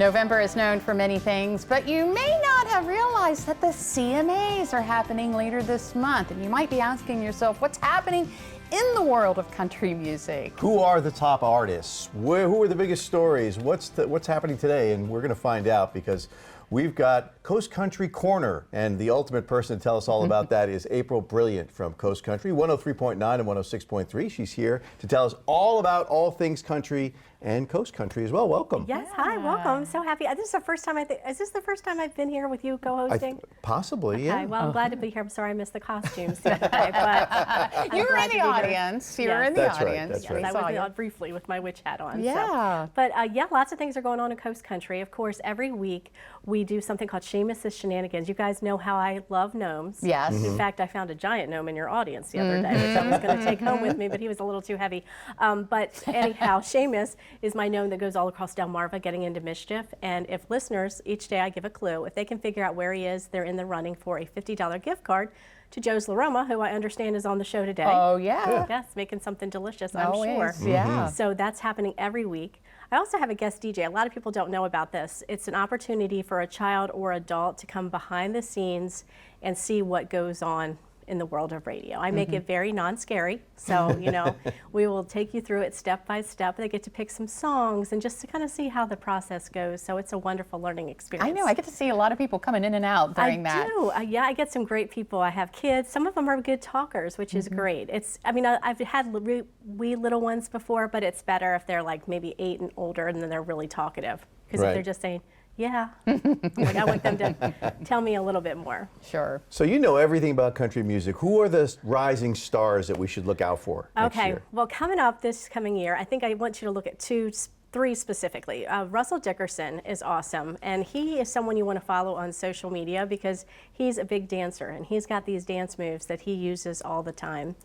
November is known for many things, but you may not have realized that the CMAs are happening later this month. And you might be asking yourself, what's happening in the world of country music? Who are the top artists? Who are the biggest stories? What's happening today? And we're going to find out because we've got Coast Country Corner, and the ultimate person to tell us all about that is April Brilliant from Coast Country, 103.9 and 106.3. She's here to tell us all about all things country and Coast Country as well. Welcome. Yes, hi, welcome. I'm so happy. This is the first time is this the first time I've been here with you co-hosting? Possibly, okay, yeah. Well, I'm glad to be here. I'm sorry I missed the costumes the other day, but you were in the audience. You were in the audience. That's right. I was on briefly with my witch hat on. Yeah. So. But yeah, lots of things are going on in Coast Country. Of course, every week we do something called Seamus's Shenanigans. You guys know how I love gnomes. Yes. In fact, I found a giant gnome in your audience the other day, which I was going to take home with me, but he was a little too heavy. But anyhow, Seamus is my gnome that goes all across Delmarva getting into mischief. And if listeners, each day I give a clue, if they can figure out where he is, they're in the running for a $50 gift card to Joe's La Roma, who I understand is on the show today. Oh, yeah. Yes, making something delicious, I'm sure. Yeah. So that's happening every week. I also have a guest DJ. A lot of people don't know about this. It's an opportunity for a child or adult to come behind the scenes and see what goes on in the world of radio. I make it very non-scary, so you know, we will take you through it step by step. They get to pick some songs and just to kind of see how the process goes. So it's a wonderful learning experience. I know. I get to see a lot of people coming in and out during that. I do. Yeah, I get some great people. I have kids. Some of them are good talkers, which is great. I mean, I've had wee little ones before, but it's better if they're like maybe 8 and older, and then they're really talkative. Because if they're just saying, yeah. Like I want them to tell me a little bit more. Sure. So you know everything about country music. Who are the rising stars that we should look out for next year? Well, coming up this coming year, I think I want you to look at three specifically. Russell Dickerson is awesome, and he is someone you want to follow on social media because he's a big dancer, and he's got these dance moves that he uses all the time.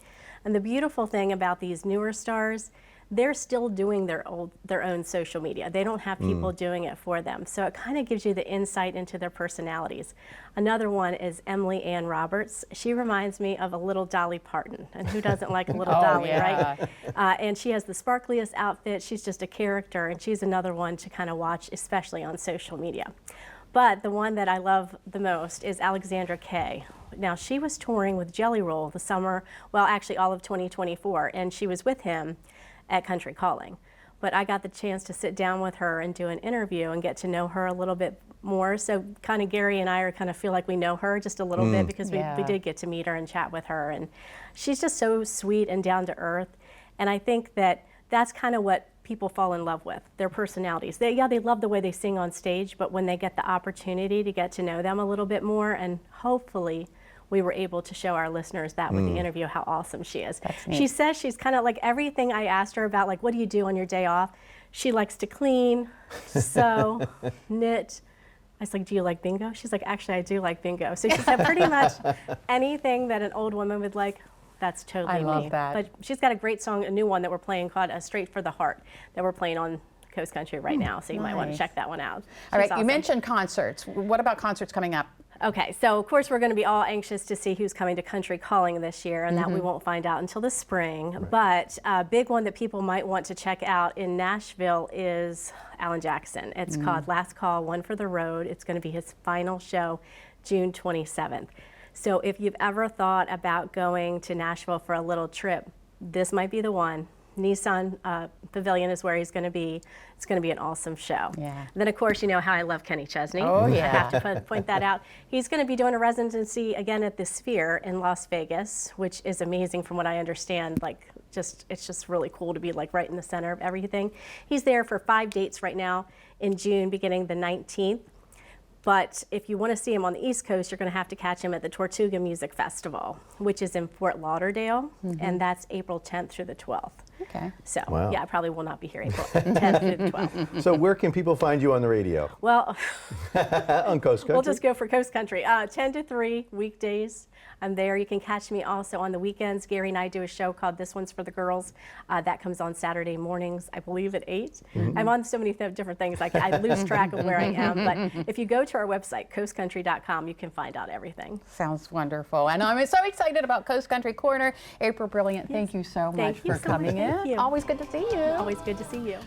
And the beautiful thing about these newer stars, they're still doing their own social media. They don't have people doing it for them. So it kind of gives you the insight into their personalities. Another one is Emily Ann Roberts. She reminds me of a little Dolly Parton. And who doesn't like a little Dolly, right? And she has the sparkliest outfit. She's just a character, and she's another one to kind of watch, especially on social media. But the one that I love the most is Alexandra Kay. Now, she was touring with Jelly Roll the summer, well, actually all of 2024, and she was with him at Country Calling. But I got the chance to sit down with her and do an interview and get to know her a little bit more. So kind of Gary and I are kind of feel like we know her just a little bit because we did get to meet her and chat with her. And she's just so sweet and down to earth. And I think that that's kind of what people fall in love with, their personalities. They love the way they sing on stage, but when they get the opportunity to get to know them a little bit more, and hopefully we were able to show our listeners that with the interview, how awesome she is. She says she's kind of like everything I asked her about, like, what do you do on your day off? She likes to clean, sew, knit. I was like, do you like bingo? She's like, actually, I do like bingo. So she said pretty much anything that an old woman would like, that's totally me. I love that. But she's got a great song, a new one that we're playing called Straight for the Heart, that we're playing on Coast Country right now. So you might want to check that one out. All right, awesome. You mentioned concerts. What about concerts coming up? Okay, so of course we're going to be all anxious to see who's coming to Country Calling this year, and that we won't find out until the spring. But a big one that people might want to check out in Nashville is Alan Jackson. It's called Last Call, One for the Road. It's going to be his final show, June 27th. So if you've ever thought about going to Nashville for a little trip, this might be the one. Nissan Pavilion is where he's going to be. It's going to be an awesome show. Yeah. And then, of course, you know how I love Kenny Chesney. Oh, yeah. I have to point that out. He's going to be doing a residency again at the Sphere in Las Vegas, which is amazing from what I understand. Like, it's just really cool to be like right in the center of everything. He's there for 5 dates right now in June, beginning the 19th. But if you want to see him on the East Coast, you're going to have to catch him at the Tortuga Music Festival, which is in Fort Lauderdale, and that's April 10th through the 12th. Okay. So, yeah, I probably will not be here April 10th through the 12th. So where can people find you on the radio? Well, on Coast Country? We'll just go for Coast Country. 10 to 3 weekdays. I'm there. You can catch me also on the weekends. Gary and I do a show called This One's for the Girls. That comes on Saturday mornings, I believe at 8. I'm on so many different things. I lose track of where I am. But if you go to our website, coastcountry.com, you can find out everything. Sounds wonderful. And I'm so excited about Coast Country Corner. April Brilliant, thank you so much for coming in. Thank you. Always good to see you. Always good to see you.